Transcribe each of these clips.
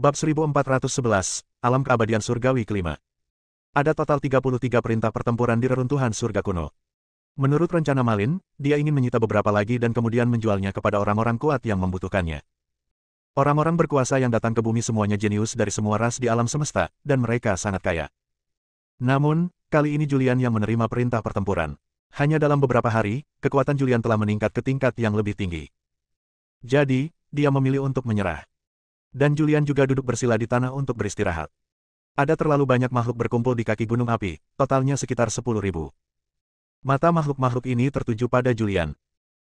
Bab 1411, Alam Keabadian Surgawi kelima. Ada total 33 perintah pertempuran di reruntuhan surga kuno. Menurut rencana Malin, dia ingin menyita beberapa lagi dan kemudian menjualnya kepada orang-orang kuat yang membutuhkannya. Orang-orang berkuasa yang datang ke bumi semuanya jenius dari semua ras di alam semesta, dan mereka sangat kaya. Namun, kali ini Julian yang menerima perintah pertempuran. Hanya dalam beberapa hari, kekuatan Julian telah meningkat ke tingkat yang lebih tinggi. Jadi, dia memilih untuk menyerah. Dan Julian juga duduk bersila di tanah untuk beristirahat. Ada terlalu banyak makhluk berkumpul di kaki gunung api, totalnya sekitar 10.000. Mata makhluk-makhluk ini tertuju pada Julian.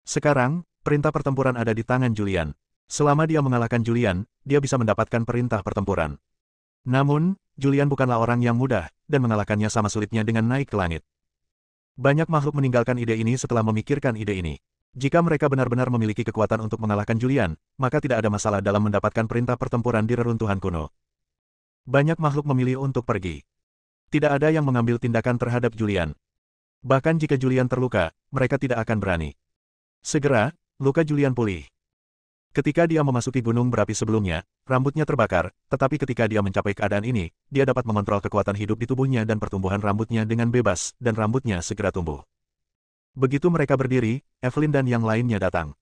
Sekarang, perintah pertempuran ada di tangan Julian. Selama dia mengalahkan Julian, dia bisa mendapatkan perintah pertempuran. Namun, Julian bukanlah orang yang mudah, dan mengalahkannya sama sulitnya dengan naik ke langit. Banyak makhluk meninggalkan ide ini setelah memikirkan ide ini. Jika mereka benar-benar memiliki kekuatan untuk mengalahkan Julian, maka tidak ada masalah dalam mendapatkan perintah pertempuran di reruntuhan kuno. Banyak makhluk memilih untuk pergi. Tidak ada yang mengambil tindakan terhadap Julian. Bahkan jika Julian terluka, mereka tidak akan berani. Segera, luka Julian pulih. Ketika dia memasuki gunung berapi sebelumnya, rambutnya terbakar, tetapi ketika dia mencapai keadaan ini, dia dapat mengontrol kekuatan hidup di tubuhnya dan pertumbuhan rambutnya dengan bebas, dan rambutnya segera tumbuh. Begitu mereka berdiri, Evelyn dan yang lainnya datang.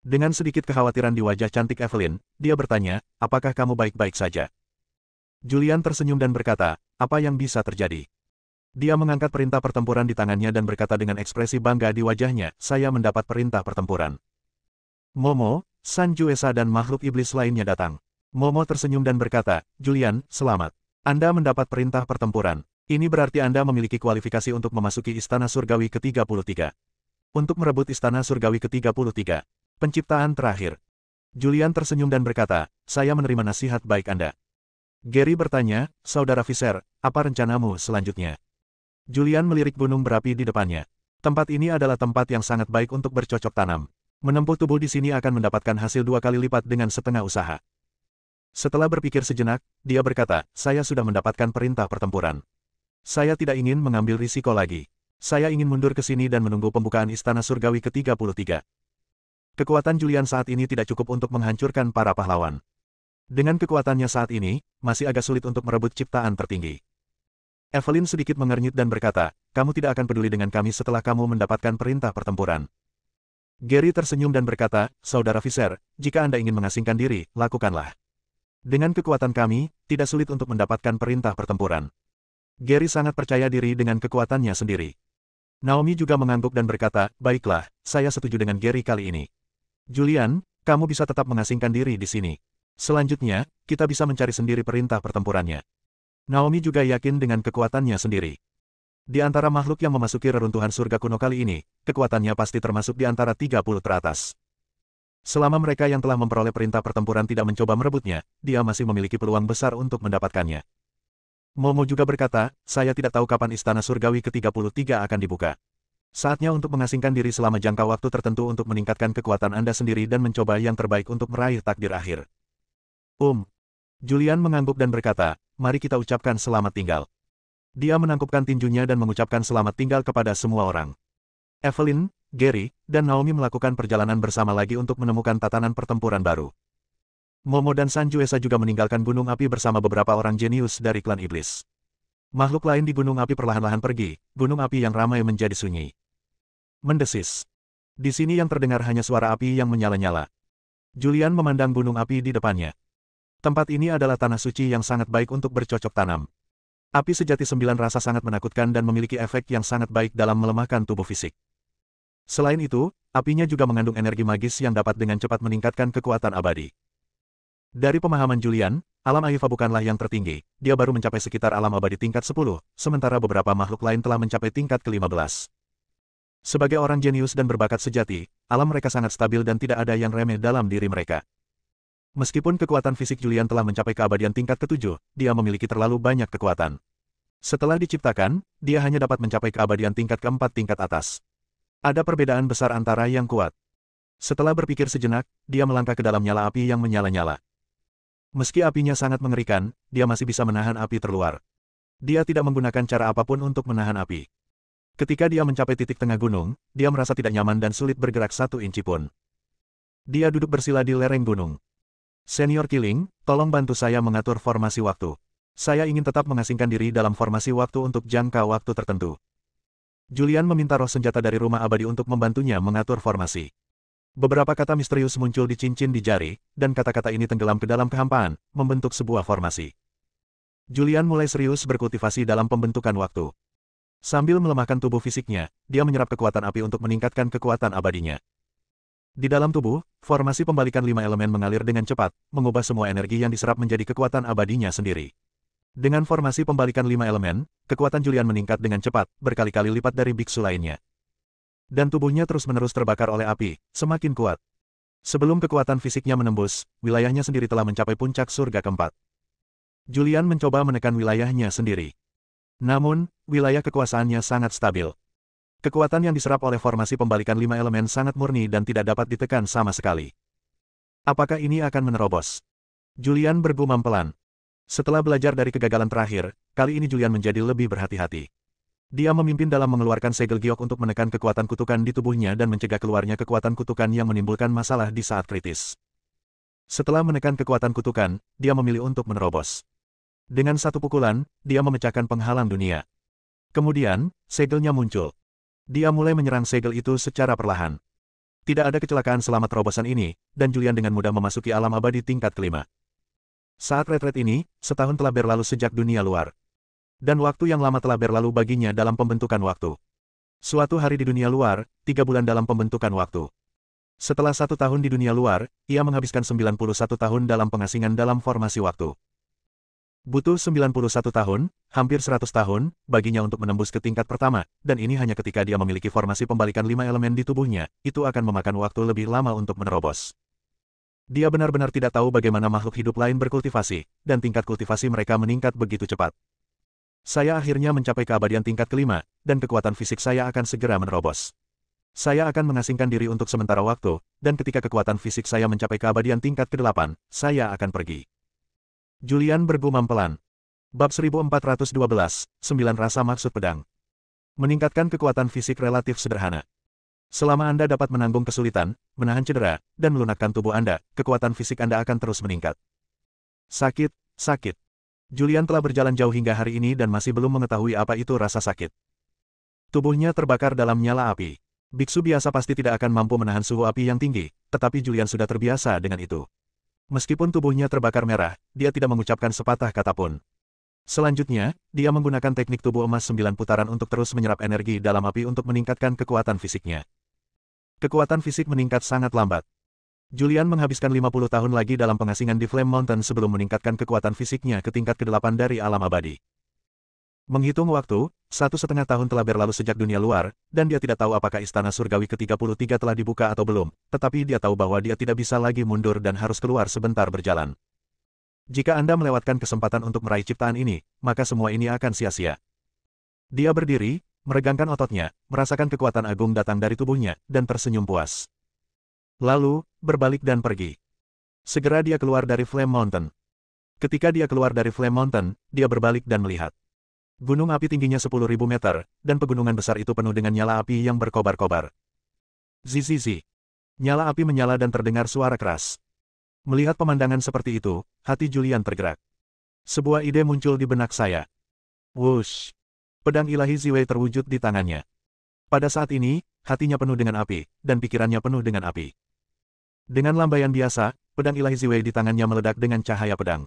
Dengan sedikit kekhawatiran di wajah cantik Evelyn, dia bertanya, apakah kamu baik-baik saja? Julian tersenyum dan berkata, apa yang bisa terjadi? Dia mengangkat perintah pertempuran di tangannya dan berkata dengan ekspresi bangga di wajahnya, saya mendapat perintah pertempuran. Momo, Sanjuesa dan makhluk iblis lainnya datang. Momo tersenyum dan berkata, Julian, selamat. Anda mendapat perintah pertempuran. Ini berarti Anda memiliki kualifikasi untuk memasuki Istana Surgawi ke-33. Untuk merebut Istana Surgawi ke-33. Penciptaan terakhir. Julian tersenyum dan berkata, saya menerima nasihat baik Anda. Gary bertanya, Saudara Visser, apa rencanamu selanjutnya? Julian melirik gunung berapi di depannya. Tempat ini adalah tempat yang sangat baik untuk bercocok tanam. Menempuh tubuh di sini akan mendapatkan hasil 2 kali lipat dengan setengah usaha. Setelah berpikir sejenak, dia berkata, saya sudah mendapatkan perintah pertempuran. Saya tidak ingin mengambil risiko lagi. Saya ingin mundur ke sini dan menunggu pembukaan Istana Surgawi ke-33. Kekuatan Julian saat ini tidak cukup untuk menghancurkan para pahlawan. Dengan kekuatannya saat ini, masih agak sulit untuk merebut ciptaan tertinggi. Evelyn sedikit mengernyit dan berkata, kamu tidak akan peduli dengan kami setelah kamu mendapatkan perintah pertempuran. Gary tersenyum dan berkata, Saudara Visser, jika Anda ingin mengasingkan diri, lakukanlah. Dengan kekuatan kami, tidak sulit untuk mendapatkan perintah pertempuran. Gary sangat percaya diri dengan kekuatannya sendiri. Naomi juga mengangguk dan berkata, baiklah, saya setuju dengan Gary kali ini. Julian, kamu bisa tetap mengasingkan diri di sini. Selanjutnya, kita bisa mencari sendiri perintah pertempurannya. Naomi juga yakin dengan kekuatannya sendiri. Di antara makhluk yang memasuki reruntuhan surga kuno kali ini, kekuatannya pasti termasuk di antara 30 teratas. Selama mereka yang telah memperoleh perintah pertempuran tidak mencoba merebutnya, dia masih memiliki peluang besar untuk mendapatkannya. Momo juga berkata, saya tidak tahu kapan Istana Surgawi ke-33 akan dibuka. Saatnya untuk mengasingkan diri selama jangka waktu tertentu untuk meningkatkan kekuatan Anda sendiri dan mencoba yang terbaik untuk meraih takdir akhir. Julian mengangguk dan berkata, mari kita ucapkan selamat tinggal. Dia menangkupkan tinjunya dan mengucapkan selamat tinggal kepada semua orang. Evelyn, Gary, dan Naomi melakukan perjalanan bersama lagi untuk menemukan tatanan pertempuran baru. Momo dan Sanjuesa juga meninggalkan gunung api bersama beberapa orang jenius dari klan iblis. Makhluk lain di gunung api perlahan-lahan pergi, gunung api yang ramai menjadi sunyi. Mendesis. Di sini yang terdengar hanya suara api yang menyala-nyala. Julian memandang gunung api di depannya. Tempat ini adalah tanah suci yang sangat baik untuk bercocok tanam. Api sejati 9 rasa sangat menakutkan dan memiliki efek yang sangat baik dalam melemahkan tubuh fisik. Selain itu, apinya juga mengandung energi magis yang dapat dengan cepat meningkatkan kekuatan abadi. Dari pemahaman Julian, alam Aifa bukanlah yang tertinggi, dia baru mencapai sekitar alam abadi tingkat 10, sementara beberapa makhluk lain telah mencapai tingkat ke-15. Sebagai orang jenius dan berbakat sejati, alam mereka sangat stabil dan tidak ada yang remeh dalam diri mereka. Meskipun kekuatan fisik Julian telah mencapai keabadian tingkat ke-7, dia memiliki terlalu banyak kekuatan. Setelah diciptakan, dia hanya dapat mencapai keabadian tingkat ke-4 tingkat atas. Ada perbedaan besar antara yang kuat. Setelah berpikir sejenak, dia melangkah ke dalam nyala api yang menyala-nyala. Meski apinya sangat mengerikan, dia masih bisa menahan api terluar. Dia tidak menggunakan cara apapun untuk menahan api. Ketika dia mencapai titik tengah gunung, dia merasa tidak nyaman dan sulit bergerak 1 inci pun. Dia duduk bersila di lereng gunung. Senior Killing, tolong bantu saya mengatur formasi waktu. Saya ingin tetap mengasingkan diri dalam formasi waktu untuk jangka waktu tertentu. Julian meminta roh senjata dari rumah abadi untuk membantunya mengatur formasi. Beberapa kata misterius muncul di cincin di jari, dan kata-kata ini tenggelam ke dalam kehampaan, membentuk sebuah formasi. Julian mulai serius berkultivasi dalam pembentukan waktu. Sambil melemahkan tubuh fisiknya, dia menyerap kekuatan api untuk meningkatkan kekuatan abadinya. Di dalam tubuh, formasi pembalikan 5 elemen mengalir dengan cepat, mengubah semua energi yang diserap menjadi kekuatan abadinya sendiri. Dengan formasi pembalikan 5 elemen, kekuatan Julian meningkat dengan cepat, berkali-kali lipat dari biksu lainnya. Dan tubuhnya terus-menerus terbakar oleh api, semakin kuat. Sebelum kekuatan fisiknya menembus, wilayahnya sendiri telah mencapai puncak surga keempat. Julian mencoba menekan wilayahnya sendiri. Namun, wilayah kekuasaannya sangat stabil. Kekuatan yang diserap oleh formasi pembalikan 5 elemen sangat murni dan tidak dapat ditekan sama sekali. Apakah ini akan menerobos? Julian bergumam pelan. Setelah belajar dari kegagalan terakhir, kali ini Julian menjadi lebih berhati-hati. Dia memimpin dalam mengeluarkan segel giok untuk menekan kekuatan kutukan di tubuhnya dan mencegah keluarnya kekuatan kutukan yang menimbulkan masalah di saat kritis. Setelah menekan kekuatan kutukan, dia memilih untuk menerobos. Dengan satu pukulan, dia memecahkan penghalang dunia. Kemudian, segelnya muncul. Dia mulai menyerang segel itu secara perlahan. Tidak ada kecelakaan selama terobosan ini, dan Julian dengan mudah memasuki alam abadi tingkat kelima. Saat retret ini, setahun telah berlalu sejak dunia luar. Dan waktu yang lama telah berlalu baginya dalam pembentukan waktu. Suatu hari di dunia luar, 3 bulan dalam pembentukan waktu. Setelah 1 tahun di dunia luar, ia menghabiskan 91 tahun dalam pengasingan dalam formasi waktu. Butuh 91 tahun, hampir 100 tahun, baginya untuk menembus ke tingkat pertama, dan ini hanya ketika dia memiliki formasi pembalikan 5 elemen di tubuhnya, itu akan memakan waktu lebih lama untuk menerobos. Dia benar-benar tidak tahu bagaimana makhluk hidup lain berkultivasi, dan tingkat kultivasi mereka meningkat begitu cepat. Saya akhirnya mencapai keabadian tingkat kelima, dan kekuatan fisik saya akan segera menerobos. Saya akan mengasingkan diri untuk sementara waktu, dan ketika kekuatan fisik saya mencapai keabadian tingkat ke-8, saya akan pergi. Julian bergumam pelan. Bab 1412, 9 rasa maksud pedang. Meningkatkan kekuatan fisik relatif sederhana. Selama Anda dapat menanggung kesulitan, menahan cedera, dan melunakkan tubuh Anda, kekuatan fisik Anda akan terus meningkat. Sakit, sakit. Julian telah berjalan jauh hingga hari ini dan masih belum mengetahui apa itu rasa sakit. Tubuhnya terbakar dalam nyala api. Biksu biasa pasti tidak akan mampu menahan suhu api yang tinggi, tetapi Julian sudah terbiasa dengan itu. Meskipun tubuhnya terbakar merah, dia tidak mengucapkan sepatah kata pun. Selanjutnya, dia menggunakan teknik tubuh emas 9 putaran untuk terus menyerap energi dalam api untuk meningkatkan kekuatan fisiknya. Kekuatan fisik meningkat sangat lambat. Julian menghabiskan 50 tahun lagi dalam pengasingan di Flame Mountain sebelum meningkatkan kekuatan fisiknya ke tingkat ke-8 dari alam abadi. Menghitung waktu, 1,5 tahun telah berlalu sejak dunia luar, dan dia tidak tahu apakah istana surgawi ke-33 telah dibuka atau belum, tetapi dia tahu bahwa dia tidak bisa lagi mundur dan harus keluar sebentar berjalan. Jika Anda melewatkan kesempatan untuk meraih ciptaan ini, maka semua ini akan sia-sia. Dia berdiri, meregangkan ototnya, merasakan kekuatan agung datang dari tubuhnya, dan tersenyum puas. Lalu, berbalik dan pergi. Segera dia keluar dari Flame Mountain. Ketika dia keluar dari Flame Mountain, dia berbalik dan melihat. Gunung api tingginya 10.000 meter, dan pegunungan besar itu penuh dengan nyala api yang berkobar-kobar. Zizizi. Nyala api menyala dan terdengar suara keras. Melihat pemandangan seperti itu, hati Julian tergerak. Sebuah ide muncul di benak saya. Wush. Pedang ilahi Ziwei terwujud di tangannya. Pada saat ini, hatinya penuh dengan api, dan pikirannya penuh dengan api. Dengan lambaian biasa, pedang ilahi Ziwei di tangannya meledak dengan cahaya pedang.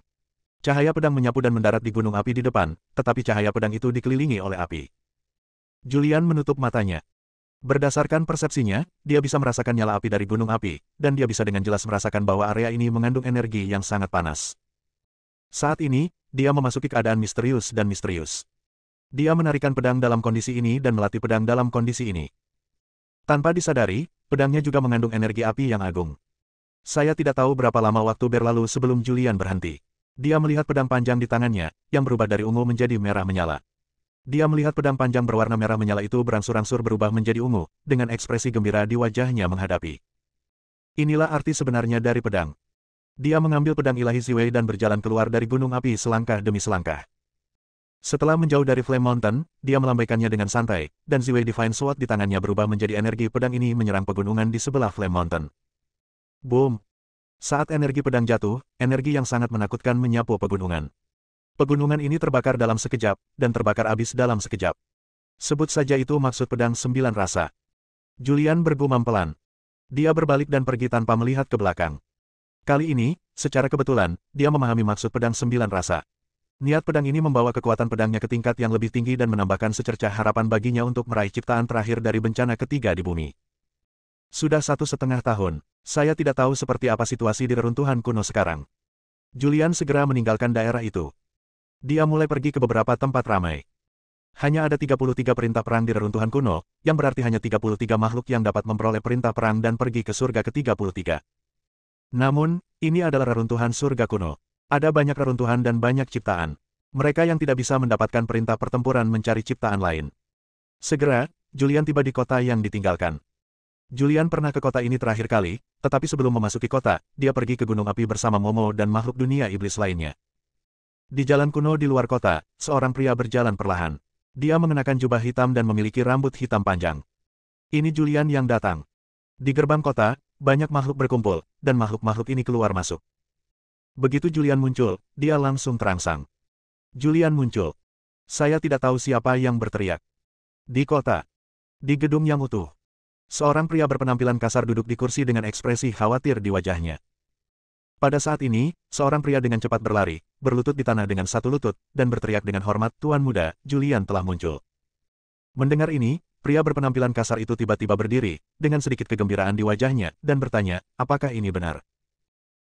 Cahaya pedang menyapu dan mendarat di gunung api di depan, tetapi cahaya pedang itu dikelilingi oleh api. Julian menutup matanya. Berdasarkan persepsinya, dia bisa merasakan nyala api dari gunung api, dan dia bisa dengan jelas merasakan bahwa area ini mengandung energi yang sangat panas. Saat ini, dia memasuki keadaan misterius dan misterius. Dia menarikan pedang dalam kondisi ini dan melatih pedang dalam kondisi ini. Tanpa disadari, pedangnya juga mengandung energi api yang agung. Saya tidak tahu berapa lama waktu berlalu sebelum Julian berhenti. Dia melihat pedang panjang di tangannya, yang berubah dari ungu menjadi merah menyala. Dia melihat pedang panjang berwarna merah menyala itu berangsur-angsur berubah menjadi ungu, dengan ekspresi gembira di wajahnya menghadapi. Inilah arti sebenarnya dari pedang. Dia mengambil pedang ilahi Ziwei dan berjalan keluar dari gunung api selangkah demi selangkah. Setelah menjauh dari Flame Mountain, dia melambaikannya dengan santai, dan Ziwei Divine Sword di tangannya berubah menjadi energi pedang ini menyerang pegunungan di sebelah Flame Mountain. Boom! Saat energi pedang jatuh, energi yang sangat menakutkan menyapu pegunungan. Pegunungan ini terbakar dalam sekejap, dan terbakar habis dalam sekejap. Sebut saja itu maksud pedang 9 rasa. Julian bergumam pelan. Dia berbalik dan pergi tanpa melihat ke belakang. Kali ini, secara kebetulan, dia memahami maksud pedang 9 rasa. Niat pedang ini membawa kekuatan pedangnya ke tingkat yang lebih tinggi dan menambahkan secercah harapan baginya untuk meraih ciptaan terakhir dari bencana ketiga di bumi. Sudah 1,5 tahun, saya tidak tahu seperti apa situasi di reruntuhan kuno sekarang. Julian segera meninggalkan daerah itu. Dia mulai pergi ke beberapa tempat ramai. Hanya ada 33 perintah perang di reruntuhan kuno, yang berarti hanya 33 makhluk yang dapat memperoleh perintah perang dan pergi ke surga ke-33. Namun, ini adalah reruntuhan surga kuno. Ada banyak reruntuhan dan banyak ciptaan. Mereka yang tidak bisa mendapatkan perintah pertempuran mencari ciptaan lain. Segera, Julian tiba di kota yang ditinggalkan. Julian pernah ke kota ini terakhir kali, tetapi sebelum memasuki kota, dia pergi ke Gunung Api bersama Momo dan makhluk dunia iblis lainnya. Di jalan kuno di luar kota, seorang pria berjalan perlahan. Dia mengenakan jubah hitam dan memiliki rambut hitam panjang. Ini Julian yang datang. Di gerbang kota, banyak makhluk berkumpul, dan makhluk-makhluk ini keluar masuk. Begitu Julian muncul, dia langsung terangsang. Julian muncul. Saya tidak tahu siapa yang berteriak. Di kota. Di gedung yang utuh. Seorang pria berpenampilan kasar duduk di kursi dengan ekspresi khawatir di wajahnya. Pada saat ini, seorang pria dengan cepat berlari, berlutut di tanah dengan satu lutut, dan berteriak dengan hormat, "Tuan muda, Julian telah muncul." Mendengar ini, pria berpenampilan kasar itu tiba-tiba berdiri, dengan sedikit kegembiraan di wajahnya, dan bertanya, "Apakah ini benar?"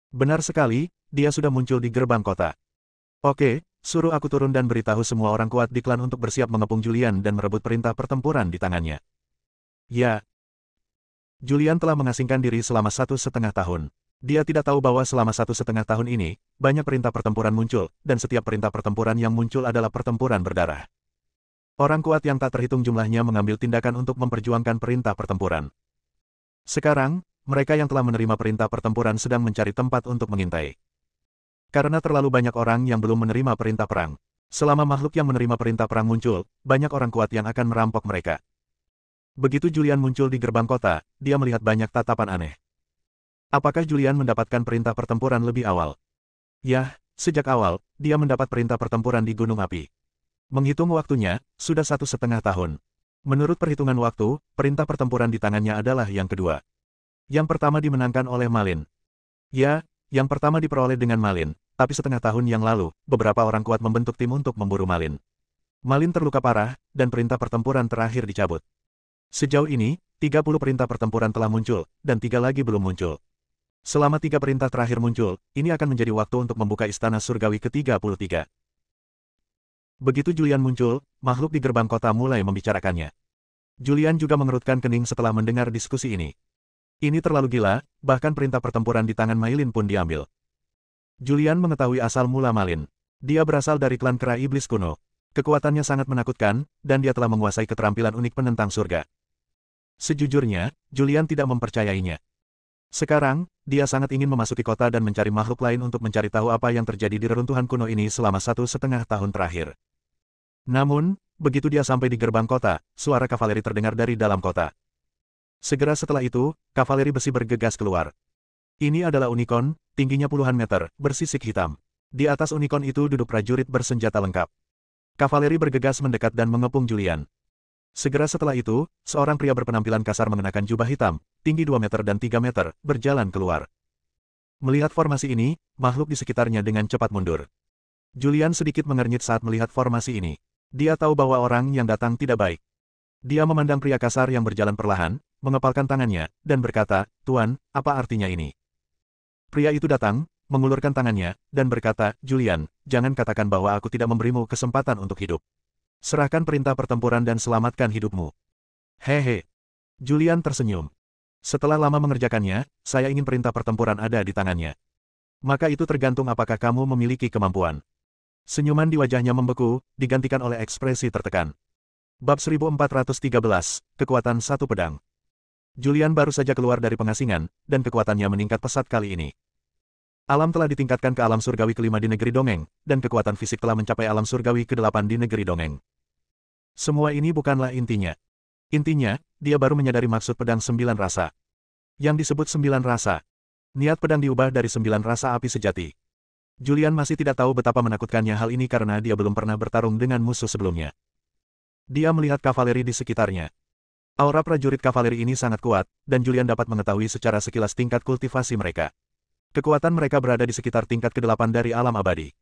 "Benar sekali, dia sudah muncul di gerbang kota." "Oke, suruh aku turun dan beritahu semua orang kuat di klan untuk bersiap mengepung Julian dan merebut perintah pertempuran di tangannya." "Ya." Julian telah mengasingkan diri selama 1,5 tahun. Dia tidak tahu bahwa selama 1,5 tahun ini, banyak perintah pertempuran muncul, dan setiap perintah pertempuran yang muncul adalah pertempuran berdarah. Orang kuat yang tak terhitung jumlahnya mengambil tindakan untuk memperjuangkan perintah pertempuran. Sekarang, mereka yang telah menerima perintah pertempuran sedang mencari tempat untuk mengintai. Karena terlalu banyak orang yang belum menerima perintah perang. Selama makhluk yang menerima perintah perang muncul, banyak orang kuat yang akan merampok mereka. Begitu Julian muncul di gerbang kota, dia melihat banyak tatapan aneh. Apakah Julian mendapatkan perintah pertempuran lebih awal? Yah, sejak awal, dia mendapat perintah pertempuran di Gunung Api. Menghitung waktunya, sudah 1,5 tahun. Menurut perhitungan waktu, perintah pertempuran di tangannya adalah yang kedua. Yang pertama dimenangkan oleh Malin. Ya, yang pertama diperoleh dengan Malin, tapi setengah tahun yang lalu, beberapa orang kuat membentuk tim untuk memburu Malin. Malin terluka parah, dan perintah pertempuran terakhir dicabut. Sejauh ini, 30 perintah pertempuran telah muncul, dan 3 lagi belum muncul. Selama 3 perintah terakhir muncul, ini akan menjadi waktu untuk membuka istana surgawi ke-33. Begitu Julian muncul, makhluk di gerbang kota mulai membicarakannya. Julian juga mengerutkan kening setelah mendengar diskusi ini. Ini terlalu gila, bahkan perintah pertempuran di tangan Mailin pun diambil. Julian mengetahui asal mula Malin. Dia berasal dari klan kera iblis kuno. Kekuatannya sangat menakutkan, dan dia telah menguasai keterampilan unik penentang surga. Sejujurnya, Julian tidak mempercayainya. Sekarang, dia sangat ingin memasuki kota dan mencari makhluk lain untuk mencari tahu apa yang terjadi di reruntuhan kuno ini selama 1,5 tahun terakhir. Namun, begitu dia sampai di gerbang kota, suara kavaleri terdengar dari dalam kota. Segera setelah itu, kavaleri besi bergegas keluar. Ini adalah unicorn, tingginya puluhan meter, bersisik hitam. Di atas unicorn itu duduk prajurit bersenjata lengkap. Kavaleri bergegas mendekat dan mengepung Julian. Segera setelah itu, seorang pria berpenampilan kasar mengenakan jubah hitam, tinggi 2 meter dan 3 meter, berjalan keluar. Melihat formasi ini, makhluk di sekitarnya dengan cepat mundur. Julian sedikit mengernyit saat melihat formasi ini. Dia tahu bahwa orang yang datang tidak baik. Dia memandang pria kasar yang berjalan perlahan, mengepalkan tangannya, dan berkata, "Tuan, apa artinya ini?" Pria itu datang, mengulurkan tangannya, dan berkata, "Julian, jangan katakan bahwa aku tidak memberimu kesempatan untuk hidup. Serahkan perintah pertempuran dan selamatkan hidupmu." Hehe. Julian tersenyum. "Setelah lama mengerjakannya, saya ingin perintah pertempuran ada di tangannya. Maka itu tergantung apakah kamu memiliki kemampuan." Senyuman di wajahnya membeku, digantikan oleh ekspresi tertekan. Bab 1413, Kekuatan Satu Pedang. Julian baru saja keluar dari pengasingan, dan kekuatannya meningkat pesat kali ini. Alam telah ditingkatkan ke alam surgawi ke-5 di negeri dongeng, dan kekuatan fisik telah mencapai alam surgawi ke-8 di negeri dongeng. Semua ini bukanlah intinya. Intinya, dia baru menyadari maksud pedang 9 rasa. Yang disebut 9 rasa. Niat pedang diubah dari 9 rasa api sejati. Julian masih tidak tahu betapa menakutkannya hal ini karena dia belum pernah bertarung dengan musuh sebelumnya. Dia melihat kavaleri di sekitarnya. Aura prajurit kavaleri ini sangat kuat, dan Julian dapat mengetahui secara sekilas tingkat kultivasi mereka. Kekuatan mereka berada di sekitar tingkat ke-8 dari alam abadi.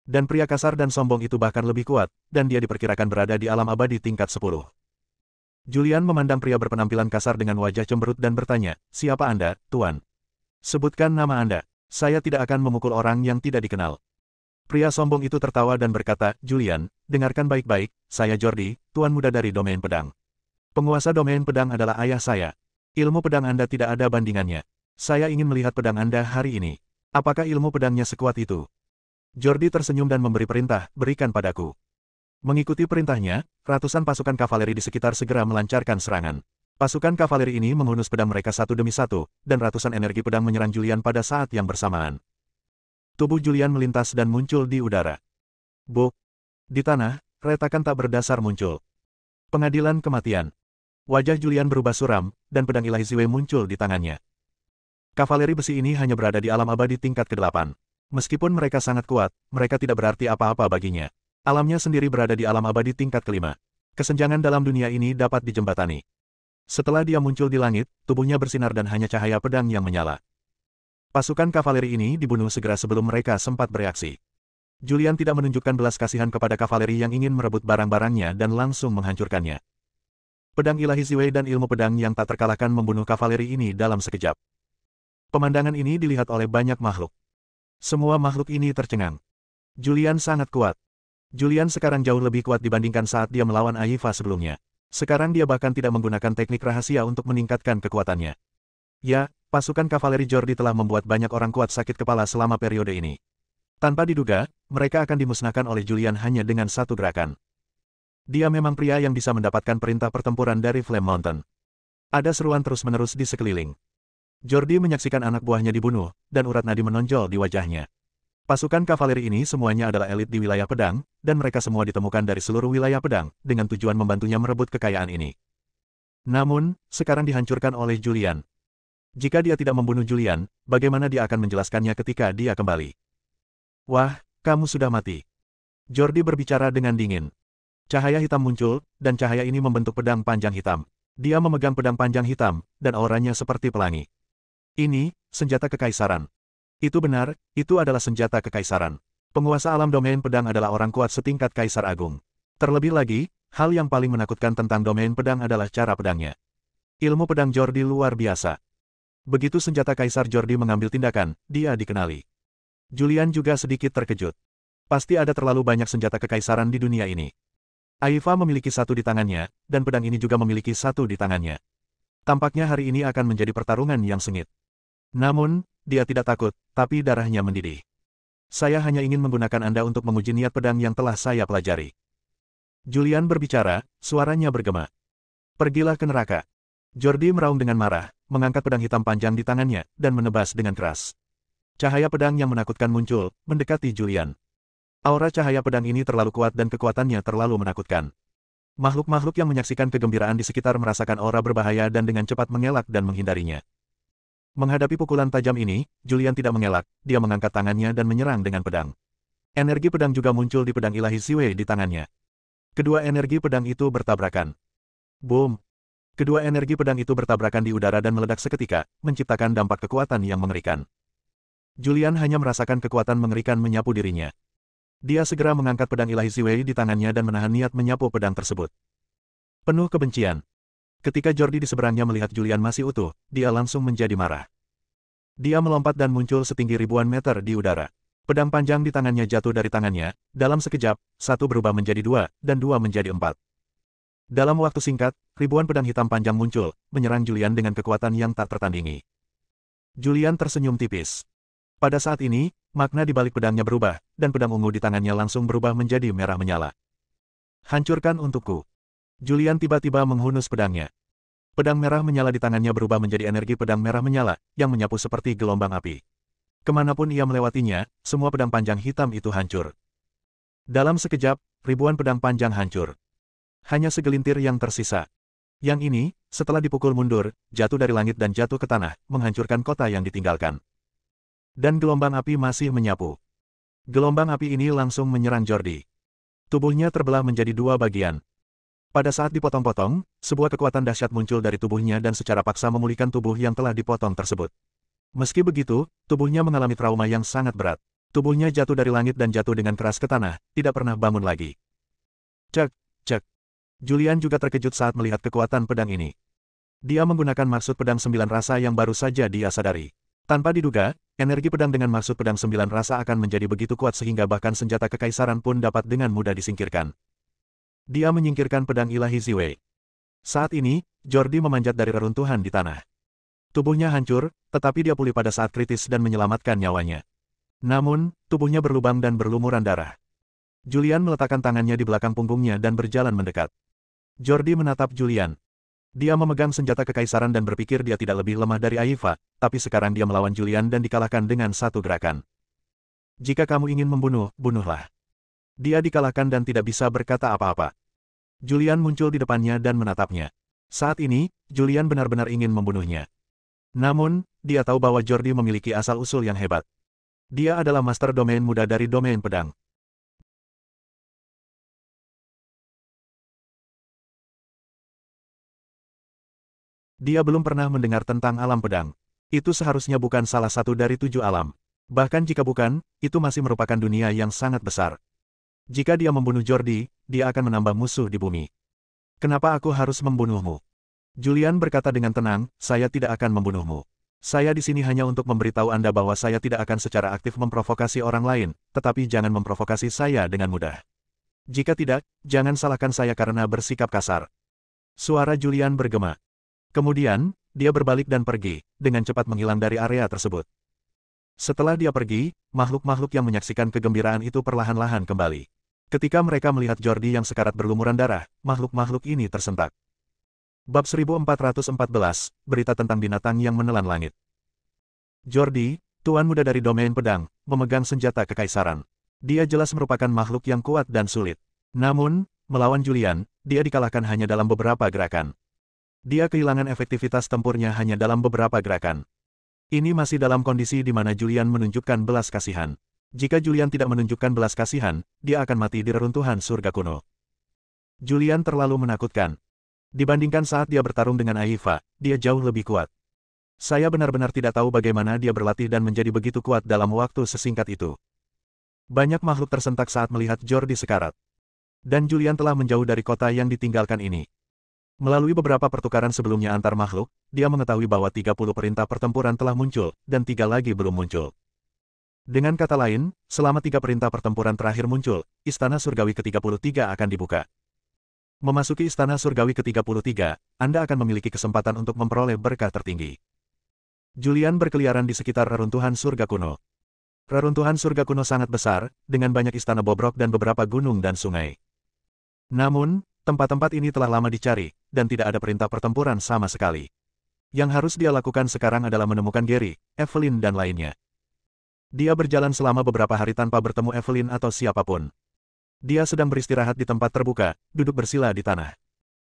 Dan pria kasar dan sombong itu bahkan lebih kuat, dan dia diperkirakan berada di alam abadi tingkat 10. Julian memandang pria berpenampilan kasar dengan wajah cemberut dan bertanya, "Siapa Anda, Tuan?" "Sebutkan nama Anda. Saya tidak akan memukul orang yang tidak dikenal." Pria sombong itu tertawa dan berkata, "Julian, dengarkan baik-baik, saya Jordi, Tuan muda dari domain pedang. Penguasa domain pedang adalah ayah saya. Ilmu pedang Anda tidak ada bandingannya. Saya ingin melihat pedang Anda hari ini. Apakah ilmu pedangnya sekuat itu?" Jordi tersenyum dan memberi perintah, "Berikan padaku." Mengikuti perintahnya, ratusan pasukan kavaleri di sekitar segera melancarkan serangan. Pasukan kavaleri ini menghunus pedang mereka satu demi satu, dan ratusan energi pedang menyerang Julian pada saat yang bersamaan. Tubuh Julian melintas dan muncul di udara. Buk! Di tanah, retakan tak berdasar muncul. Pengadilan kematian. Wajah Julian berubah suram, dan pedang ilahi Ziwei muncul di tangannya. Kavaleri besi ini hanya berada di alam abadi tingkat ke-8. Meskipun mereka sangat kuat, mereka tidak berarti apa-apa baginya. Alamnya sendiri berada di alam abadi tingkat ke-5. Kesenjangan dalam dunia ini dapat dijembatani. Setelah dia muncul di langit, tubuhnya bersinar dan hanya cahaya pedang yang menyala. Pasukan kavaleri ini dibunuh segera sebelum mereka sempat bereaksi. Julian tidak menunjukkan belas kasihan kepada kavaleri yang ingin merebut barang-barangnya dan langsung menghancurkannya. Pedang ilahi Ziwei dan ilmu pedang yang tak terkalahkan membunuh kavaleri ini dalam sekejap. Pemandangan ini dilihat oleh banyak makhluk. Semua makhluk ini tercengang. Julian sangat kuat. Julian sekarang jauh lebih kuat dibandingkan saat dia melawan Aifa sebelumnya. Sekarang dia bahkan tidak menggunakan teknik rahasia untuk meningkatkan kekuatannya. Ya, pasukan kavaleri Jordi telah membuat banyak orang kuat sakit kepala selama periode ini. Tanpa diduga, mereka akan dimusnahkan oleh Julian hanya dengan satu gerakan. Dia memang pria yang bisa mendapatkan perintah pertempuran dari Flame Mountain. Ada seruan terus-menerus di sekeliling. Jordi menyaksikan anak buahnya dibunuh, dan urat nadi menonjol di wajahnya. Pasukan kavaleri ini semuanya adalah elit di wilayah pedang, dan mereka semua ditemukan dari seluruh wilayah pedang, dengan tujuan membantunya merebut kekayaan ini. Namun, sekarang dihancurkan oleh Julian. Jika dia tidak membunuh Julian, bagaimana dia akan menjelaskannya ketika dia kembali? "Wah, kamu sudah mati." Jordi berbicara dengan dingin. Cahaya hitam muncul, dan cahaya ini membentuk pedang panjang hitam. Dia memegang pedang panjang hitam, dan auranya seperti pelangi. "Ini, senjata kekaisaran." Itu benar, itu adalah senjata kekaisaran. Penguasa alam domain pedang adalah orang kuat setingkat kaisar agung. Terlebih lagi, hal yang paling menakutkan tentang domain pedang adalah cara pedangnya. Ilmu pedang Jordi luar biasa. Begitu senjata kaisar Jordi mengambil tindakan, dia dikenali. Julian juga sedikit terkejut. Pasti ada terlalu banyak senjata kekaisaran di dunia ini. Aifa memiliki satu di tangannya, dan pedang ini juga memiliki satu di tangannya. Tampaknya hari ini akan menjadi pertarungan yang sengit. Namun, dia tidak takut, tapi darahnya mendidih. "Saya hanya ingin menggunakan Anda untuk menguji niat pedang yang telah saya pelajari." Julian berbicara, suaranya bergema. "Pergilah ke neraka." Jordi meraung dengan marah, mengangkat pedang hitam panjang di tangannya, dan menebas dengan keras. Cahaya pedang yang menakutkan muncul, mendekati Julian. Aura cahaya pedang ini terlalu kuat dan kekuatannya terlalu menakutkan. Makhluk-makhluk yang menyaksikan kegembiraan di sekitar merasakan aura berbahaya dan dengan cepat mengelak dan menghindarinya. Menghadapi pukulan tajam ini, Julian tidak mengelak, dia mengangkat tangannya dan menyerang dengan pedang. Energi pedang juga muncul di pedang ilahi Ziwei di tangannya. Kedua energi pedang itu bertabrakan. Boom! Kedua energi pedang itu bertabrakan di udara dan meledak seketika, menciptakan dampak kekuatan yang mengerikan. Julian hanya merasakan kekuatan mengerikan menyapu dirinya. Dia segera mengangkat pedang ilahi Ziwei di tangannya dan menahan niat menyapu pedang tersebut. Penuh kebencian. Ketika Jordi di seberangnya melihat Julian masih utuh, dia langsung menjadi marah. Dia melompat dan muncul setinggi ribuan meter di udara. Pedang panjang di tangannya jatuh dari tangannya, dalam sekejap, satu berubah menjadi dua, dan dua menjadi empat. Dalam waktu singkat, ribuan pedang hitam panjang muncul, menyerang Julian dengan kekuatan yang tak tertandingi. Julian tersenyum tipis. Pada saat ini, makna di balik pedangnya berubah, dan pedang ungu di tangannya langsung berubah menjadi merah menyala. "Hancurkan untukku." Julian tiba-tiba menghunus pedangnya. Pedang merah menyala di tangannya berubah menjadi energi pedang merah menyala, yang menyapu seperti gelombang api. Kemanapun ia melewatinya, semua pedang panjang hitam itu hancur. Dalam sekejap, ribuan pedang panjang hancur. Hanya segelintir yang tersisa. Yang ini, setelah dipukul mundur, jatuh dari langit dan jatuh ke tanah, menghancurkan kota yang ditinggalkan. Dan gelombang api masih menyapu. Gelombang api ini langsung menyerang Jordi. Tubuhnya terbelah menjadi dua bagian. Pada saat dipotong-potong, sebuah kekuatan dahsyat muncul dari tubuhnya dan secara paksa memulihkan tubuh yang telah dipotong tersebut. Meski begitu, tubuhnya mengalami trauma yang sangat berat. Tubuhnya jatuh dari langit dan jatuh dengan keras ke tanah, tidak pernah bangun lagi. Cek, cek. Julian juga terkejut saat melihat kekuatan pedang ini. Dia menggunakan maksud pedang 9 rasa yang baru saja dia sadari. Tanpa diduga, energi pedang dengan maksud pedang 9 rasa akan menjadi begitu kuat sehingga bahkan senjata kekaisaran pun dapat dengan mudah disingkirkan. Dia menyingkirkan pedang ilahi Ziwei. Saat ini, Jordi memanjat dari reruntuhan di tanah. Tubuhnya hancur, tetapi dia pulih pada saat kritis dan menyelamatkan nyawanya. Namun, tubuhnya berlubang dan berlumuran darah. Julian meletakkan tangannya di belakang punggungnya dan berjalan mendekat. Jordi menatap Julian. Dia memegang senjata kekaisaran dan berpikir dia tidak lebih lemah dari Aifa, tapi sekarang dia melawan Julian dan dikalahkan dengan satu gerakan. Jika kamu ingin membunuh, bunuhlah. Dia dikalahkan dan tidak bisa berkata apa-apa. Julian muncul di depannya dan menatapnya. Saat ini, Julian benar-benar ingin membunuhnya. Namun, dia tahu bahwa Jordi memiliki asal-usul yang hebat. Dia adalah master domain muda dari domain pedang. Dia belum pernah mendengar tentang alam pedang. Itu seharusnya bukan salah satu dari 7 alam. Bahkan jika bukan, itu masih merupakan dunia yang sangat besar. Jika dia membunuh Jordi, dia akan menambah musuh di bumi. Kenapa aku harus membunuhmu? Julian berkata dengan tenang, saya tidak akan membunuhmu. Saya di sini hanya untuk memberitahu Anda bahwa saya tidak akan secara aktif memprovokasi orang lain, tetapi jangan memprovokasi saya dengan mudah. Jika tidak, jangan salahkan saya karena bersikap kasar. Suara Julian bergema. Kemudian, dia berbalik dan pergi, dengan cepat menghilang dari area tersebut. Setelah dia pergi, makhluk-makhluk yang menyaksikan kegembiraan itu perlahan-lahan kembali. Ketika mereka melihat Jordi yang sekarat berlumuran darah, makhluk-makhluk ini tersentak. Bab 1414, berita tentang binatang yang menelan langit. Jordi, tuan muda dari domain pedang, memegang senjata kekaisaran. Dia jelas merupakan makhluk yang kuat dan sulit. Namun, melawan Julian, dia dikalahkan hanya dalam beberapa gerakan. Dia kehilangan efektivitas tempurnya hanya dalam beberapa gerakan. Ini masih dalam kondisi di mana Julian menunjukkan belas kasihan. Jika Julian tidak menunjukkan belas kasihan, dia akan mati di reruntuhan surga kuno. Julian terlalu menakutkan. Dibandingkan saat dia bertarung dengan Aifa, dia jauh lebih kuat. Saya benar-benar tidak tahu bagaimana dia berlatih dan menjadi begitu kuat dalam waktu sesingkat itu. Banyak makhluk tersentak saat melihat Jordi sekarat. Dan Julian telah menjauh dari kota yang ditinggalkan ini. Melalui beberapa pertukaran sebelumnya antar makhluk, dia mengetahui bahwa 30 perintah pertempuran telah muncul, dan 3 lagi belum muncul. Dengan kata lain, selama 3 perintah pertempuran terakhir muncul, Istana Surgawi ke-33 akan dibuka. Memasuki Istana Surgawi ke-33, Anda akan memiliki kesempatan untuk memperoleh berkah tertinggi. Julian berkeliaran di sekitar reruntuhan surga kuno. Reruntuhan surga kuno sangat besar, dengan banyak istana bobrok dan beberapa gunung dan sungai. Namun, tempat-tempat ini telah lama dicari, dan tidak ada perintah pertempuran sama sekali. Yang harus dia lakukan sekarang adalah menemukan Gary, Evelyn dan lainnya. Dia berjalan selama beberapa hari tanpa bertemu Evelyn atau siapapun. Dia sedang beristirahat di tempat terbuka, duduk bersila di tanah.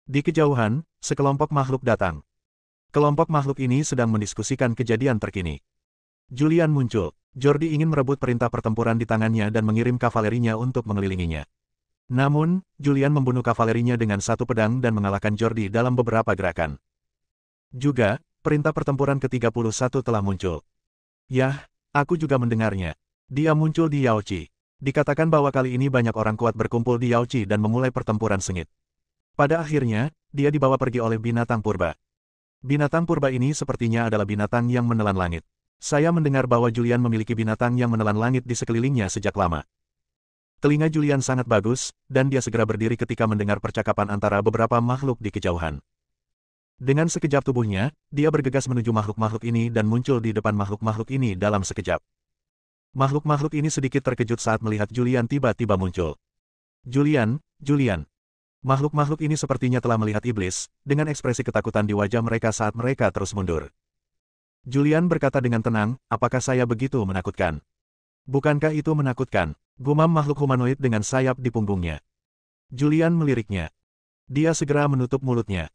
Di kejauhan, sekelompok makhluk datang. Kelompok makhluk ini sedang mendiskusikan kejadian terkini. Julian muncul. Jordi ingin merebut perintah pertempuran di tangannya dan mengirim kavalerinya untuk mengelilinginya. Namun, Julian membunuh kavalerinya dengan satu pedang dan mengalahkan Jordi dalam beberapa gerakan. Juga, perintah pertempuran ke-31 telah muncul. Yah, aku juga mendengarnya. Dia muncul di Yaochi. Dikatakan bahwa kali ini banyak orang kuat berkumpul di Yaochi dan memulai pertempuran sengit. Pada akhirnya, dia dibawa pergi oleh binatang purba. Binatang purba ini sepertinya adalah binatang yang menelan langit. Saya mendengar bahwa Julian memiliki binatang yang menelan langit di sekelilingnya sejak lama. Telinga Julian sangat bagus, dan dia segera berdiri ketika mendengar percakapan antara beberapa makhluk di kejauhan. Dengan sekejap tubuhnya, dia bergegas menuju makhluk-makhluk ini dan muncul di depan makhluk-makhluk ini dalam sekejap. Makhluk-makhluk ini sedikit terkejut saat melihat Julian tiba-tiba muncul. Julian. Makhluk-makhluk ini sepertinya telah melihat iblis, dengan ekspresi ketakutan di wajah mereka saat mereka terus mundur. Julian berkata dengan tenang, apakah saya begitu menakutkan? Bukankah itu menakutkan? Gumam makhluk humanoid dengan sayap di punggungnya. Julian meliriknya. Dia segera menutup mulutnya.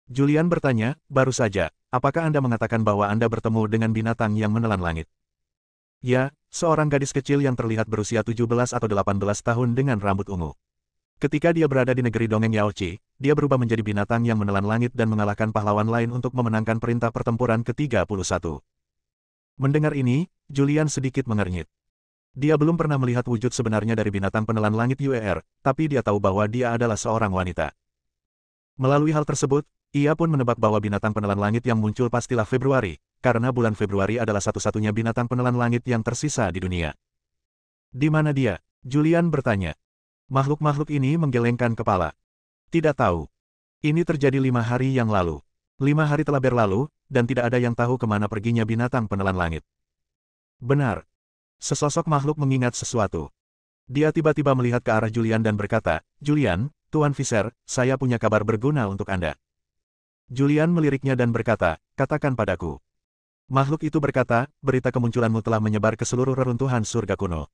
Julian bertanya, baru saja, apakah Anda mengatakan bahwa Anda bertemu dengan binatang yang menelan langit? Ya, seorang gadis kecil yang terlihat berusia 17 atau 18 tahun dengan rambut ungu. Ketika dia berada di negeri dongeng Yaochi, dia berubah menjadi binatang yang menelan langit dan mengalahkan pahlawan lain untuk memenangkan perintah pertempuran ke-31. Mendengar ini, Julian sedikit mengernyit. Dia belum pernah melihat wujud sebenarnya dari binatang penelan langit UER, tapi dia tahu bahwa dia adalah seorang wanita. Melalui hal tersebut, ia pun menebak bahwa binatang penelan langit yang muncul pastilah Februari, karena bulan Februari adalah satu-satunya binatang penelan langit yang tersisa di dunia. Di mana dia? Julian bertanya. Makhluk-makhluk ini menggelengkan kepala. Tidak tahu. Ini terjadi 5 hari yang lalu. 5 hari telah berlalu, dan tidak ada yang tahu kemana perginya binatang penelan langit. Benar. Sesosok makhluk mengingat sesuatu. Dia tiba-tiba melihat ke arah Julian dan berkata, Julian, Tuan Fisher, saya punya kabar berguna untuk Anda. Julian meliriknya dan berkata, katakan padaku. Makhluk itu berkata, berita kemunculanmu telah menyebar ke seluruh reruntuhan surga kuno.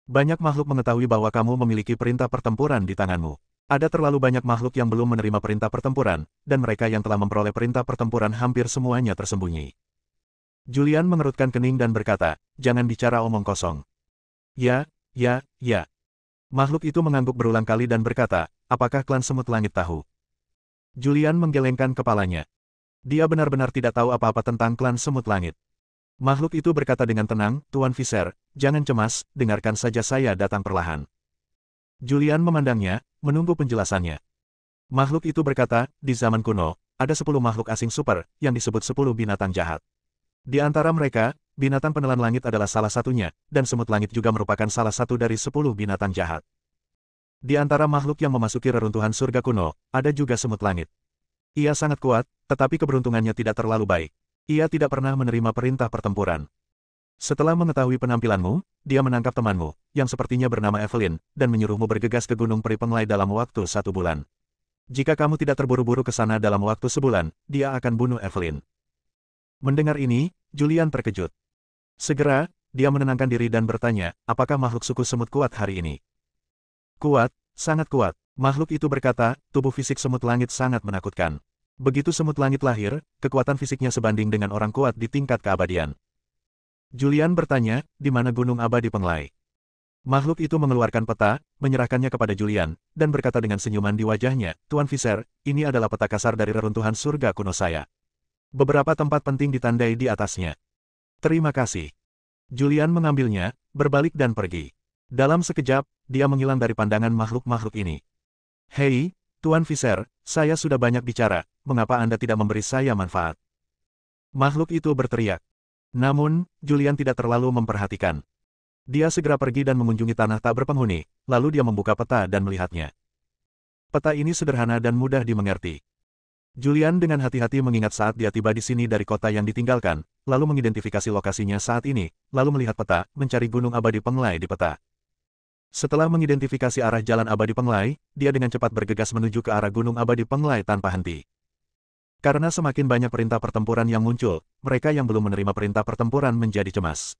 Banyak makhluk mengetahui bahwa kamu memiliki perintah pertempuran di tanganmu. Ada terlalu banyak makhluk yang belum menerima perintah pertempuran, dan mereka yang telah memperoleh perintah pertempuran hampir semuanya tersembunyi. Julian mengerutkan kening dan berkata, jangan bicara omong kosong. Ya. Makhluk itu mengangguk berulang kali dan berkata, apakah klan semut langit tahu? Julian menggelengkan kepalanya. Dia benar-benar tidak tahu apa-apa tentang klan semut langit. Makhluk itu berkata dengan tenang, Tuan Fisher, jangan cemas, dengarkan saja saya datang perlahan. Julian memandangnya, menunggu penjelasannya. Makhluk itu berkata, di zaman kuno, ada 10 makhluk asing super, yang disebut 10 binatang jahat. Di antara mereka, binatang penelan langit adalah salah satunya, dan semut langit juga merupakan salah satu dari 10 binatang jahat. Di antara makhluk yang memasuki reruntuhan surga kuno, ada juga semut langit. Ia sangat kuat, tetapi keberuntungannya tidak terlalu baik. Ia tidak pernah menerima perintah pertempuran. Setelah mengetahui penampilanmu, dia menangkap temanmu, yang sepertinya bernama Evelyn, dan menyuruhmu bergegas ke Gunung Peri Penglai dalam waktu 1 bulan. Jika kamu tidak terburu-buru ke sana dalam waktu sebulan, dia akan bunuh Evelyn. Mendengar ini, Julian terkejut. Segera, dia menenangkan diri dan bertanya, apakah makhluk suku semut kuat hari ini? Kuat, sangat kuat. Makhluk itu berkata, tubuh fisik semut langit sangat menakutkan. Begitu semut langit lahir, kekuatan fisiknya sebanding dengan orang kuat di tingkat keabadian. Julian bertanya, di mana Gunung Abadi Penglai? Makhluk itu mengeluarkan peta, menyerahkannya kepada Julian, dan berkata dengan senyuman di wajahnya, Tuan Fisher, ini adalah peta kasar dari reruntuhan surga kuno saya. Beberapa tempat penting ditandai di atasnya. Terima kasih. Julian mengambilnya, berbalik dan pergi. Dalam sekejap, dia menghilang dari pandangan makhluk-makhluk ini. Hei, Tuan Fisher, saya sudah banyak bicara, mengapa Anda tidak memberi saya manfaat? Makhluk itu berteriak. Namun, Julian tidak terlalu memperhatikan. Dia segera pergi dan mengunjungi tanah tak berpenghuni, lalu dia membuka peta dan melihatnya. Peta ini sederhana dan mudah dimengerti. Julian dengan hati-hati mengingat saat dia tiba di sini dari kota yang ditinggalkan, lalu mengidentifikasi lokasinya saat ini, lalu melihat peta, mencari Gunung Abadi Penglai di peta. Setelah mengidentifikasi arah jalan Abadi Penglai, dia dengan cepat bergegas menuju ke arah Gunung Abadi Penglai tanpa henti. Karena semakin banyak perintah pertempuran yang muncul, mereka yang belum menerima perintah pertempuran menjadi cemas.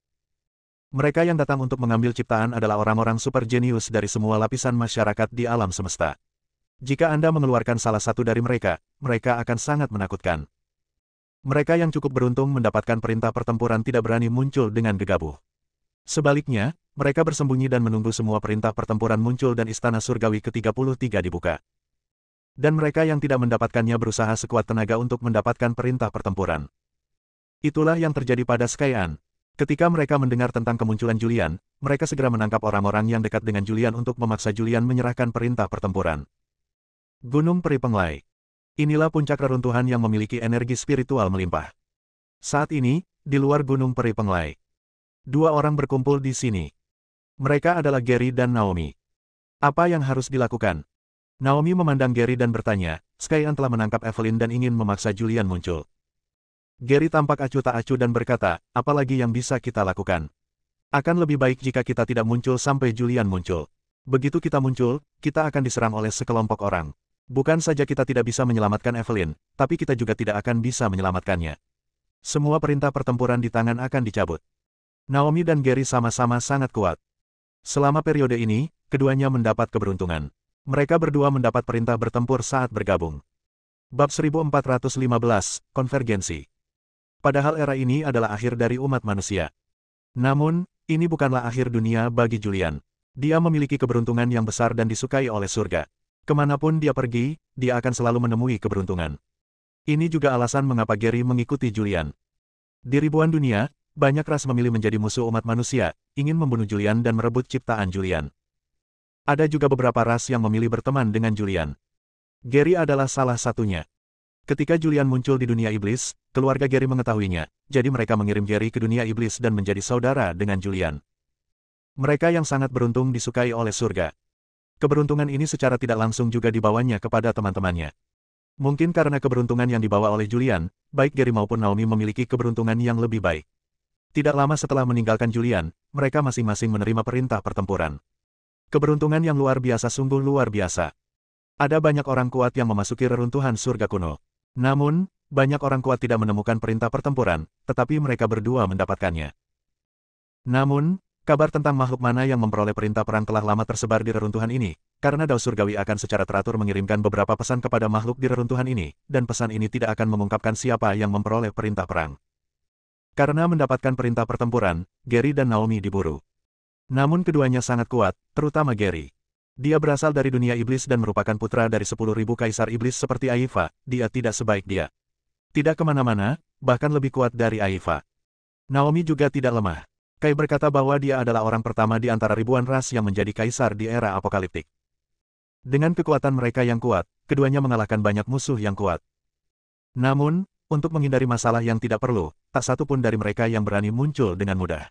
Mereka yang datang untuk mengambil ciptaan adalah orang-orang super jenius dari semua lapisan masyarakat di alam semesta. Jika Anda mengeluarkan salah satu dari mereka, mereka akan sangat menakutkan. Mereka yang cukup beruntung mendapatkan perintah pertempuran tidak berani muncul dengan gegabah. Sebaliknya, mereka bersembunyi dan menunggu semua perintah pertempuran muncul dan istana surgawi ke-33 dibuka. Dan mereka yang tidak mendapatkannya berusaha sekuat tenaga untuk mendapatkan perintah pertempuran. Itulah yang terjadi pada Skyan. Ketika mereka mendengar tentang kemunculan Julian, mereka segera menangkap orang-orang yang dekat dengan Julian untuk memaksa Julian menyerahkan perintah pertempuran. Gunung Peri Penglai. Inilah puncak reruntuhan yang memiliki energi spiritual melimpah. Saat ini, di luar Gunung Peri Penglai, 2 orang berkumpul di sini. Mereka adalah Gary dan Naomi. Apa yang harus dilakukan? Naomi memandang Gary dan bertanya, Skyan telah menangkap Evelyn dan ingin memaksa Julian muncul. Gary tampak acuh tak acuh dan berkata, apalagi yang bisa kita lakukan? Akan lebih baik jika kita tidak muncul sampai Julian muncul. Begitu kita muncul, kita akan diserang oleh sekelompok orang. Bukan saja kita tidak bisa menyelamatkan Evelyn, tapi kita juga tidak akan bisa menyelamatkannya. Semua perintah pertempuran di tangan akan dicabut. Naomi dan Gary sama-sama sangat kuat. Selama periode ini, keduanya mendapat keberuntungan. Mereka berdua mendapat perintah bertempur saat bergabung. Bab 1415, Konvergensi. Padahal era ini adalah akhir dari umat manusia. Namun, ini bukanlah akhir dunia bagi Julian. Dia memiliki keberuntungan yang besar dan disukai oleh surga. Kemanapun dia pergi, dia akan selalu menemui keberuntungan. Ini juga alasan mengapa Gary mengikuti Julian. Di ribuan dunia, banyak ras memilih menjadi musuh umat manusia, ingin membunuh Julian dan merebut ciptaan Julian. Ada juga beberapa ras yang memilih berteman dengan Julian. Gary adalah salah satunya. Ketika Julian muncul di dunia iblis, keluarga Gary mengetahuinya, jadi mereka mengirim Gary ke dunia iblis dan menjadi saudara dengan Julian. Mereka yang sangat beruntung disukai oleh surga. Keberuntungan ini secara tidak langsung juga dibawanya kepada teman-temannya. Mungkin karena keberuntungan yang dibawa oleh Julian, baik Gary maupun Naomi memiliki keberuntungan yang lebih baik. Tidak lama setelah meninggalkan Julian, mereka masing-masing menerima perintah pertempuran. Keberuntungan yang luar biasa, sungguh luar biasa. Ada banyak orang kuat yang memasuki reruntuhan surga kuno. Namun, banyak orang kuat tidak menemukan perintah pertempuran, tetapi mereka berdua mendapatkannya. Namun, kabar tentang makhluk mana yang memperoleh perintah perang telah lama tersebar di reruntuhan ini, karena Dao Surgawi akan secara teratur mengirimkan beberapa pesan kepada makhluk di reruntuhan ini, dan pesan ini tidak akan mengungkapkan siapa yang memperoleh perintah perang. Karena mendapatkan perintah pertempuran, Gary dan Naomi diburu. Namun keduanya sangat kuat, terutama Gary. Dia berasal dari dunia iblis dan merupakan putra dari 10.000 kaisar iblis seperti Aifa, dia tidak sebaik dia. Tidak kemana-mana, bahkan lebih kuat dari Aifa. Naomi juga tidak lemah. Kai berkata bahwa dia adalah orang pertama di antara ribuan ras yang menjadi kaisar di era apokaliptik. Dengan kekuatan mereka yang kuat, keduanya mengalahkan banyak musuh yang kuat. Namun, untuk menghindari masalah yang tidak perlu, tak satu pun dari mereka yang berani muncul dengan mudah.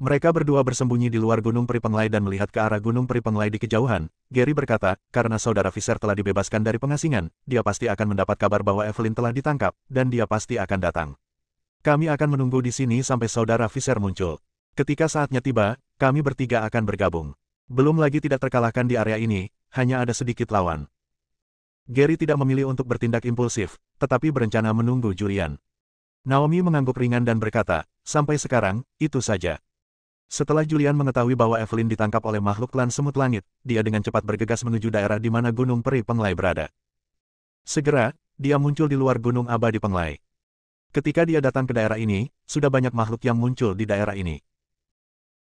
Mereka berdua bersembunyi di luar Gunung Peri Penglai dan melihat ke arah Gunung Peri Penglai di kejauhan. Gary berkata, karena saudara Fisher telah dibebaskan dari pengasingan, dia pasti akan mendapat kabar bahwa Evelyn telah ditangkap, dan dia pasti akan datang. Kami akan menunggu di sini sampai saudara Fisher muncul. Ketika saatnya tiba, kami bertiga akan bergabung. Belum lagi tidak terkalahkan di area ini, hanya ada sedikit lawan. Gary tidak memilih untuk bertindak impulsif, tetapi berencana menunggu Julian. Naomi mengangguk ringan dan berkata, sampai sekarang, itu saja. Setelah Julian mengetahui bahwa Evelyn ditangkap oleh makhluk klan semut langit, dia dengan cepat bergegas menuju daerah di mana Gunung Peri Penglai berada. Segera, dia muncul di luar Gunung Abadi Penglai. Ketika dia datang ke daerah ini, sudah banyak makhluk yang muncul di daerah ini.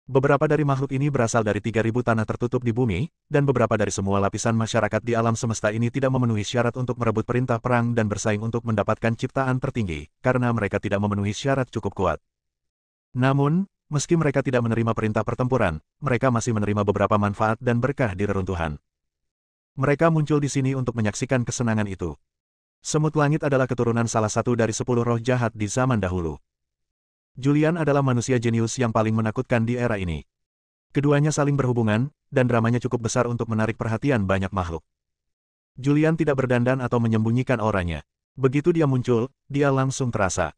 Beberapa dari makhluk ini berasal dari 3.000 tanah tertutup di bumi, dan beberapa dari semua lapisan masyarakat di alam semesta ini tidak memenuhi syarat untuk merebut perintah perang dan bersaing untuk mendapatkan ciptaan tertinggi, karena mereka tidak memenuhi syarat cukup kuat. Namun, meski mereka tidak menerima perintah pertempuran, mereka masih menerima beberapa manfaat dan berkah di reruntuhan. Mereka muncul di sini untuk menyaksikan kesenangan itu. Semut langit adalah keturunan salah satu dari 10 roh jahat di zaman dahulu. Julian adalah manusia jenius yang paling menakutkan di era ini. Keduanya saling berhubungan, dan dramanya cukup besar untuk menarik perhatian banyak makhluk. Julian tidak berdandan atau menyembunyikan auranya. Begitu dia muncul, dia langsung terasa.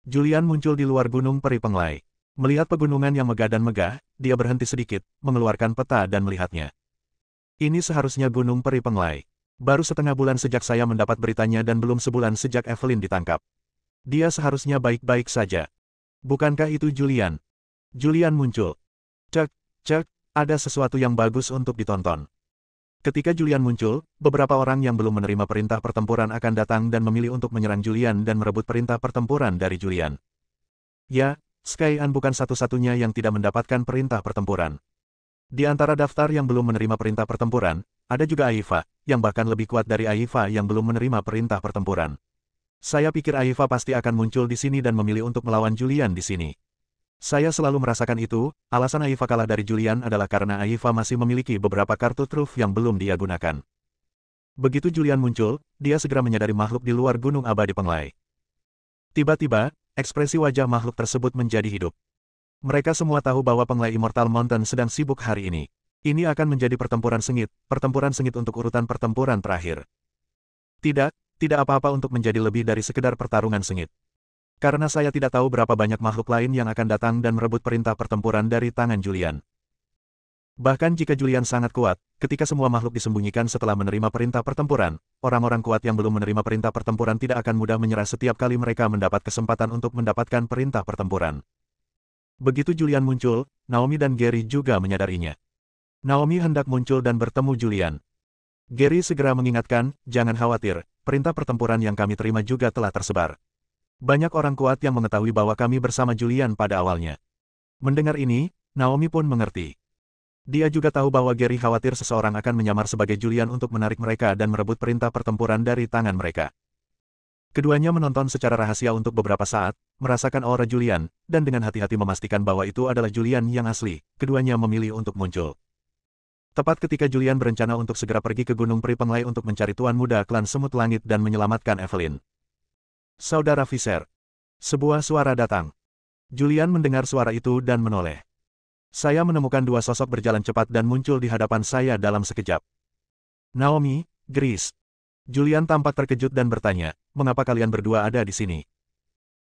Julian muncul di luar Gunung Peri Penglai. Melihat pegunungan yang megah dan megah, dia berhenti sedikit, mengeluarkan peta dan melihatnya. Ini seharusnya Gunung Peri Penglai. Baru setengah bulan sejak saya mendapat beritanya dan belum sebulan sejak Evelyn ditangkap. Dia seharusnya baik-baik saja. Bukankah itu Julian? Julian muncul. Cek, ada sesuatu yang bagus untuk ditonton. Ketika Julian muncul, beberapa orang yang belum menerima perintah pertempuran akan datang dan memilih untuk menyerang Julian dan merebut perintah pertempuran dari Julian. Ya, Skyan bukan satu-satunya yang tidak mendapatkan perintah pertempuran. Di antara daftar yang belum menerima perintah pertempuran, ada juga Aifa, yang bahkan lebih kuat dari Aifa yang belum menerima perintah pertempuran. Saya pikir Aifa pasti akan muncul di sini dan memilih untuk melawan Julian di sini. Saya selalu merasakan itu, alasan Aifa kalah dari Julian adalah karena Aifa masih memiliki beberapa kartu truf yang belum dia gunakan. Begitu Julian muncul, dia segera menyadari makhluk di luar Gunung Abadi Penglai. Tiba-tiba, ekspresi wajah makhluk tersebut menjadi hidup. Mereka semua tahu bahwa Penglai Immortal Mountain sedang sibuk hari ini. Ini akan menjadi pertempuran sengit untuk urutan pertempuran terakhir. Tidak apa-apa untuk menjadi lebih dari sekedar pertarungan sengit. Karena saya tidak tahu berapa banyak makhluk lain yang akan datang dan merebut perintah pertempuran dari tangan Julian. Bahkan jika Julian sangat kuat, ketika semua makhluk disembunyikan setelah menerima perintah pertempuran, orang-orang kuat yang belum menerima perintah pertempuran tidak akan mudah menyerah setiap kali mereka mendapat kesempatan untuk mendapatkan perintah pertempuran. Begitu Julian muncul, Naomi dan Gary juga menyadarinya. Naomi hendak muncul dan bertemu Julian. Gary segera mengingatkan, jangan khawatir, perintah pertempuran yang kami terima juga telah tersebar. Banyak orang kuat yang mengetahui bahwa kami bersama Julian pada awalnya. Mendengar ini, Naomi pun mengerti. Dia juga tahu bahwa Gary khawatir seseorang akan menyamar sebagai Julian untuk menarik mereka dan merebut perintah pertempuran dari tangan mereka. Keduanya menonton secara rahasia untuk beberapa saat, merasakan aura Julian, dan dengan hati-hati memastikan bahwa itu adalah Julian yang asli, keduanya memilih untuk muncul. Tepat ketika Julian berencana untuk segera pergi ke Gunung Peri Penglai untuk mencari Tuan Muda Klan Semut Langit dan menyelamatkan Evelyn. Saudara Visser. Sebuah suara datang. Julian mendengar suara itu dan menoleh. Saya menemukan dua sosok berjalan cepat dan muncul di hadapan saya dalam sekejap. Naomi, Grace. Julian tampak terkejut dan bertanya, mengapa kalian berdua ada di sini?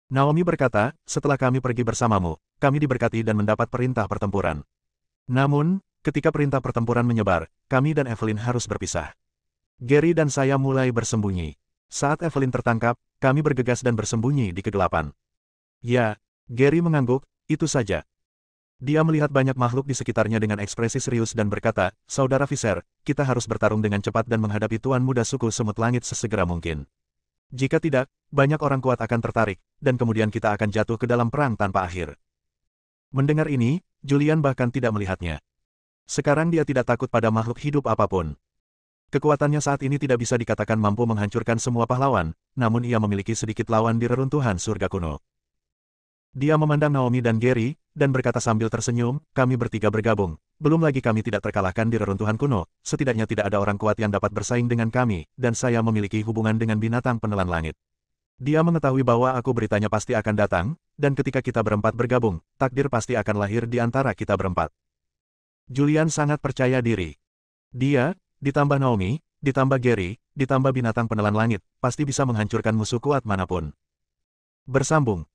Naomi berkata, setelah kami pergi bersamamu, kami diberkati dan mendapat perintah pertempuran. Namun, ketika perintah pertempuran menyebar, kami dan Evelyn harus berpisah. Gary dan saya mulai bersembunyi. Saat Evelyn tertangkap, kami bergegas dan bersembunyi di kegelapan. Ya, Gary mengangguk, itu saja. Dia melihat banyak makhluk di sekitarnya dengan ekspresi serius dan berkata, Saudara Visser, kita harus bertarung dengan cepat dan menghadapi Tuan Muda suku Semut Langit sesegera mungkin. Jika tidak, banyak orang kuat akan tertarik, dan kemudian kita akan jatuh ke dalam perang tanpa akhir. Mendengar ini, Julian bahkan tidak melihatnya. Sekarang dia tidak takut pada makhluk hidup apapun. Kekuatannya saat ini tidak bisa dikatakan mampu menghancurkan semua pahlawan, namun ia memiliki sedikit lawan di reruntuhan surga kuno. Dia memandang Naomi dan Gary, dan berkata sambil tersenyum, kami bertiga bergabung. Belum lagi kami tidak terkalahkan di reruntuhan kuno, setidaknya tidak ada orang kuat yang dapat bersaing dengan kami, dan saya memiliki hubungan dengan binatang penelan langit. Dia mengetahui bahwa aku beritanya pasti akan datang, dan ketika kita berempat bergabung, takdir pasti akan lahir di antara kita berempat. Julian sangat percaya diri. Dia, ditambah Naomi, ditambah Gary, ditambah binatang penelan langit, pasti bisa menghancurkan musuh kuat manapun. Bersambung.